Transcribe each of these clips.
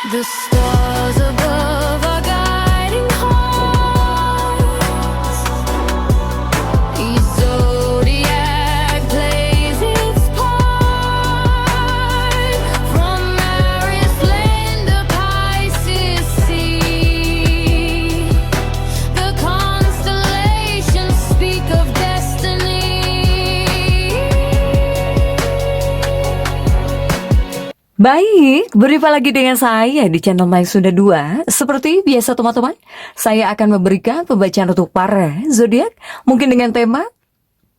The stars above are guiding hearts. Each zodiac plays its part. From Aries land to Pisces sea, the constellations speak of destiny. Baik, berjumpa lagi dengan saya di channel My Sunda 2. Seperti biasa teman-teman, saya akan memberikan pembacaan untuk para zodiak mungkin dengan tema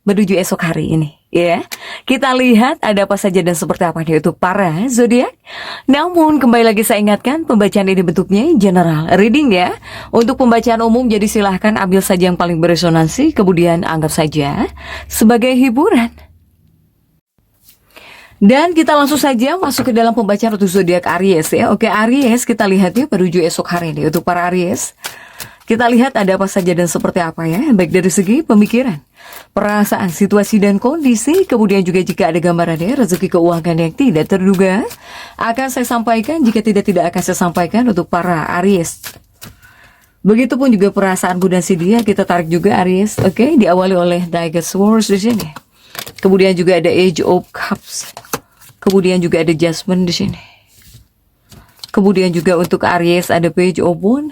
menuju esok hari ini. Ya, kita lihat ada apa saja dan seperti apa nih untuk para zodiak. Namun kembali lagi saya ingatkan, pembacaan ini bentuknya general reading ya. Untuk pembacaan umum jadi silahkan ambil saja yang paling beresonansi, kemudian anggap saja sebagai hiburan. Dan kita langsung saja masuk ke dalam pembacaan untuk zodiak Aries ya. Oke, Aries, kita lihat ya menuju esok hari ini. Untuk para Aries, kita lihat ada apa saja dan seperti apa ya. Baik dari segi pemikiran, perasaan, situasi dan kondisi. Kemudian juga jika ada gambaran ya, rezeki keuangan yang tidak terduga akan saya sampaikan. Jika tidak akan saya sampaikan untuk para Aries. Begitupun juga perasaan dan si dia kita tarik juga Aries. Oke, diawali oleh Knight of Swords di sini. Kemudian juga ada Age of Cups. Kemudian juga ada Judgment di sini. Kemudian juga untuk Aries ada Page of Wands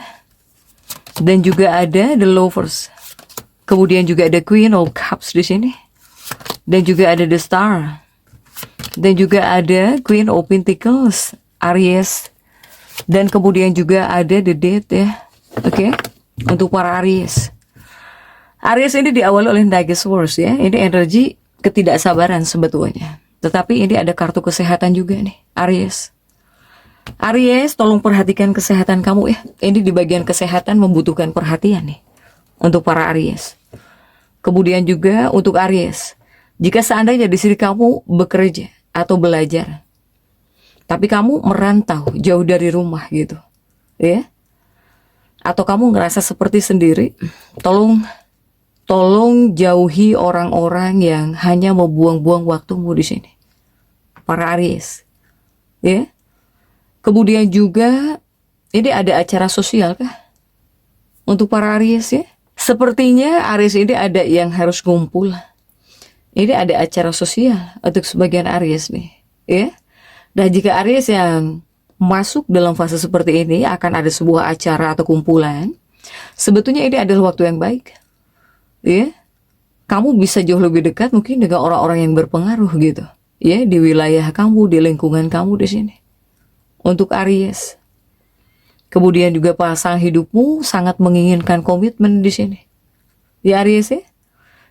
dan juga ada The Lovers. Kemudian juga ada Queen of Cups di sini. Dan juga ada The Star. Dan juga ada Queen of Pentacles, Aries. Dan kemudian juga ada The Death ya. Oke. Untuk para Aries. Aries ini diawali oleh Knight of Swords ya. Ini energi ketidaksabaran sebetulnya. Tetapi ini ada kartu kesehatan juga nih, Aries. Aries, tolong perhatikan kesehatan kamu ya. Ini di bagian kesehatan membutuhkan perhatian nih untuk para Aries. Kemudian juga untuk Aries, jika seandainya di sini kamu bekerja atau belajar, tapi kamu merantau jauh dari rumah gitu, ya, atau kamu ngerasa seperti sendiri, tolong jauhi orang-orang yang hanya mau buang-buang waktumu di sini. Para Aries. Ya. Kemudian juga ini ada acara sosial kah? Untuk para Aries ya. Sepertinya Aries ini ada yang harus ngumpul. Ini ada acara sosial untuk sebagian Aries nih, ya. Dan jika Aries yang masuk dalam fase seperti ini akan ada sebuah acara atau kumpulan. Sebetulnya ini adalah waktu yang baik. Ya, kamu bisa jauh lebih dekat mungkin dengan orang-orang yang berpengaruh gitu, ya, di wilayah kamu, di lingkungan kamu di sini. Untuk Aries, kemudian juga pasangan hidupmu sangat menginginkan komitmen di sini, ya Aries ya.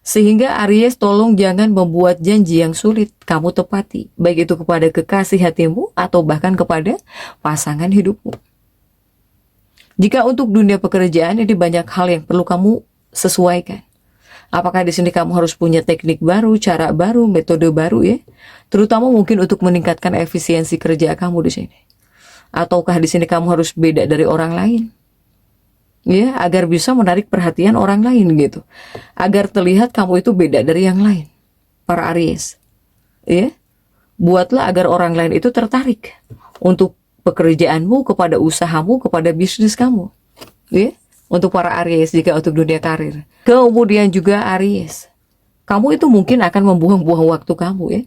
Sehingga Aries tolong jangan membuat janji yang sulit kamu tepati, baik itu kepada kekasih hatimu atau bahkan kepada pasangan hidupmu. Jika untuk dunia pekerjaan ini banyak hal yang perlu kamu sesuaikan. Apakah di sini kamu harus punya teknik baru, cara baru, metode baru ya? Terutama mungkin untuk meningkatkan efisiensi kerja kamu di sini. Ataukah di sini kamu harus beda dari orang lain? Ya, agar bisa menarik perhatian orang lain gitu. Agar terlihat kamu itu beda dari yang lain. Para Aries. Ya. Buatlah agar orang lain itu tertarik untuk pekerjaanmu, kepada usahamu, kepada bisnis kamu. Ya. Untuk para Aries jika untuk dunia karir. Kemudian juga Aries, kamu itu mungkin akan membuang-buang waktu kamu ya,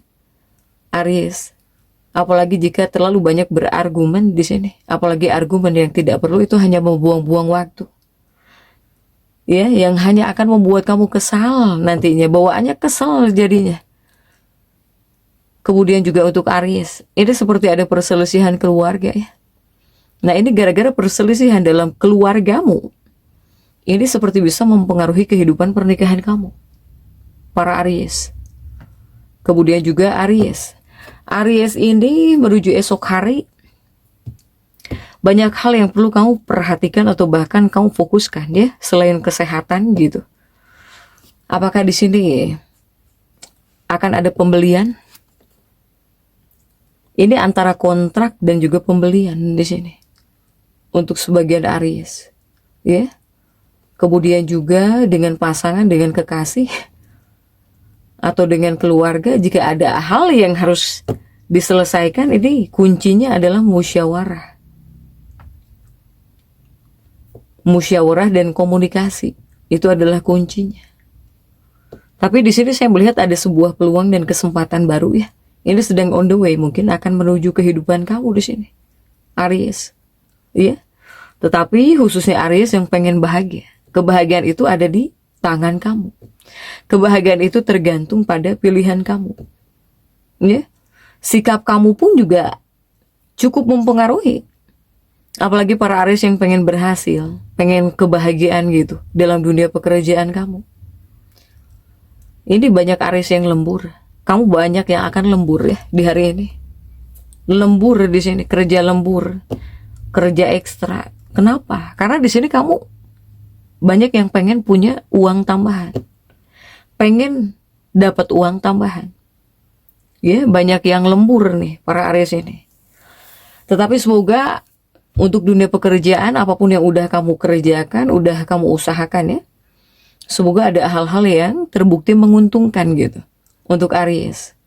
Aries. Apalagi jika terlalu banyak berargumen di sini. Apalagi argumen yang tidak perlu itu hanya membuang-buang waktu. Ya, yang hanya akan membuat kamu kesal nantinya, bawaannya kesal jadinya. Kemudian juga untuk Aries, ini seperti ada perselisihan keluarga ya. Nah ini gara-gara perselisihan dalam keluargamu. Ini seperti bisa mempengaruhi kehidupan pernikahan kamu. Para Aries. Kemudian juga Aries. Aries ini menuju esok hari. Banyak hal yang perlu kamu perhatikan atau bahkan kamu fokuskan ya. Selain kesehatan gitu. Apakah di sini akan ada pembelian? Ini antara kontrak dan juga pembelian di sini. Untuk sebagian Aries. Ya. Kemudian juga dengan pasangan, dengan kekasih, atau dengan keluarga, jika ada hal yang harus diselesaikan, ini kuncinya adalah musyawarah. musyawarah dan komunikasi. Itu adalah kuncinya. Tapi di sini saya melihat ada sebuah peluang dan kesempatan baru ya. Ini sedang on the way, mungkin akan menuju kehidupan kamu di sini. Aries. Ya. Tetapi khususnya Aries yang pengen bahagia. Kebahagiaan itu ada di tangan kamu. Kebahagiaan itu tergantung pada pilihan kamu. Ya. Sikap kamu pun juga cukup mempengaruhi. Apalagi para Aries yang pengen berhasil, pengen kebahagiaan gitu dalam dunia pekerjaan kamu. Ini banyak Aries yang lembur. Kamu banyak yang akan lembur ya di hari ini. Lembur di sini, kerja lembur, kerja ekstra. Kenapa? Karena di sini kamu banyak yang pengen punya uang tambahan, pengen dapat uang tambahan. Ya, banyak yang lembur nih para Aries ini. Tetapi semoga untuk dunia pekerjaan, apapun yang udah kamu kerjakan, udah kamu usahakan ya, semoga ada hal-hal yang terbukti menguntungkan gitu untuk Aries.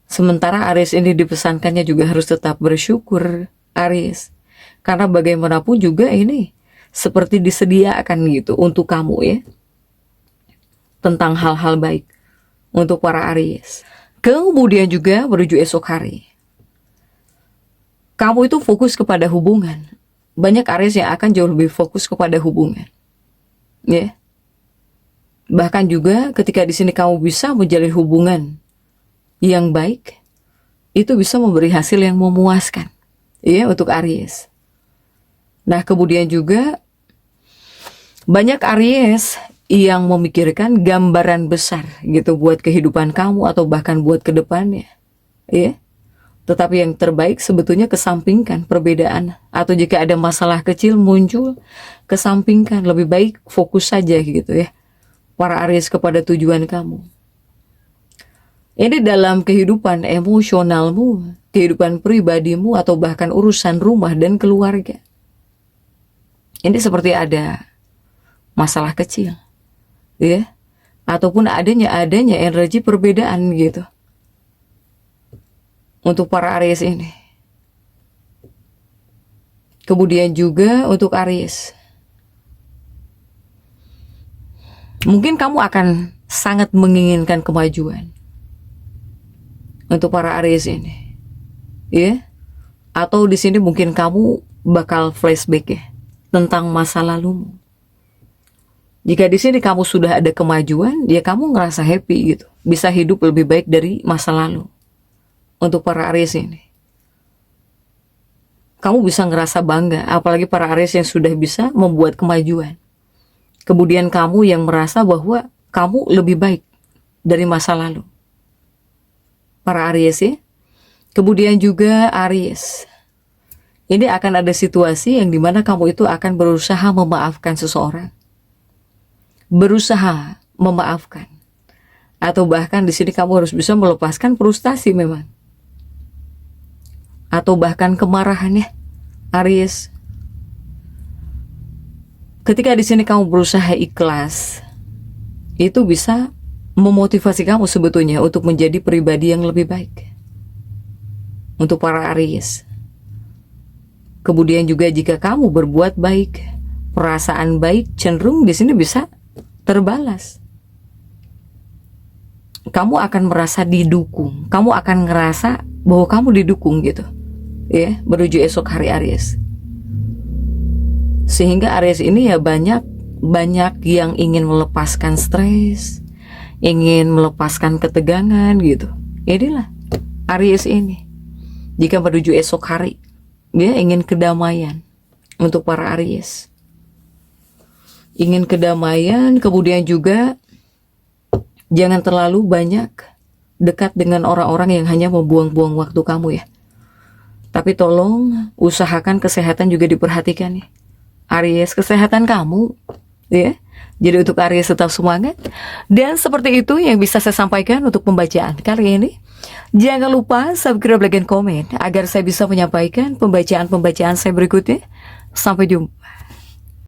Sementara Aries ini dipesankannya juga harus tetap bersyukur Aries. Karena bagaimanapun juga ini seperti disediakan gitu untuk kamu ya. Tentang hal-hal baik untuk para Aries. Kemudian juga menuju esok hari. Kamu itu fokus kepada hubungan. Banyak Aries yang akan jauh lebih fokus kepada hubungan. Ya. Bahkan juga ketika di sini kamu bisa menjalin hubungan yang baik, itu bisa memberi hasil yang memuaskan. Ya, untuk Aries. Nah, kemudian juga banyak Aries yang memikirkan gambaran besar gitu buat kehidupan kamu atau bahkan buat kedepannya. Ya. Tetapi yang terbaik sebetulnya kesampingkan perbedaan. Atau jika ada masalah kecil muncul, kesampingkan. Lebih baik fokus saja gitu ya. Para Aries kepada tujuan kamu. Ini dalam kehidupan emosionalmu, kehidupan pribadimu, atau bahkan urusan rumah dan keluarga. Ini seperti ada masalah kecil. Ya. Ataupun adanya energi perbedaan gitu. Untuk para Aries ini. Kemudian juga untuk Aries. Mungkin kamu akan sangat menginginkan kemajuan. Untuk para Aries ini. Ya. Atau di sini mungkin kamu bakal flashback ya tentang masa lalumu. Jika di sini kamu sudah ada kemajuan, ya kamu ngerasa happy gitu. Bisa hidup lebih baik dari masa lalu. Untuk para Aries ini. Kamu bisa ngerasa bangga, apalagi para Aries yang sudah bisa membuat kemajuan. Kemudian kamu yang merasa bahwa kamu lebih baik dari masa lalu. Para Aries ya. Kemudian juga Aries. Ini akan ada situasi yang dimana kamu itu akan berusaha memaafkan seseorang. Berusaha memaafkan. Atau bahkan di sini kamu harus bisa melepaskan frustasi memang. Atau bahkan kemarahannya, Aries. Ketika di sini kamu berusaha ikhlas, itu bisa memotivasi kamu sebetulnya untuk menjadi pribadi yang lebih baik. Untuk para Aries. Kemudian juga jika kamu berbuat baik, perasaan baik cenderung di sini bisa terbalas. Kamu akan merasa didukung. Kamu akan ngerasa bahwa kamu didukung gitu. Ya, menuju esok hari Aries. Sehingga Aries ini ya banyak yang ingin melepaskan stres, ingin melepaskan ketegangan gitu. Inilah Aries ini. Jika menuju esok hari, dia ingin kedamaian untuk para Aries. Ingin kedamaian, kemudian juga jangan terlalu banyak dekat dengan orang-orang yang hanya membuang-buang waktu kamu ya. Tapi tolong usahakan kesehatan juga diperhatikan ya. Aries, kesehatan kamu ya. Jadi untuk Aries tetap semangat. Dan seperti itu yang bisa saya sampaikan untuk pembacaan kali ini. Jangan lupa subscribe, like, dan komen agar saya bisa menyampaikan pembacaan-pembacaan saya berikutnya. Sampai jumpa.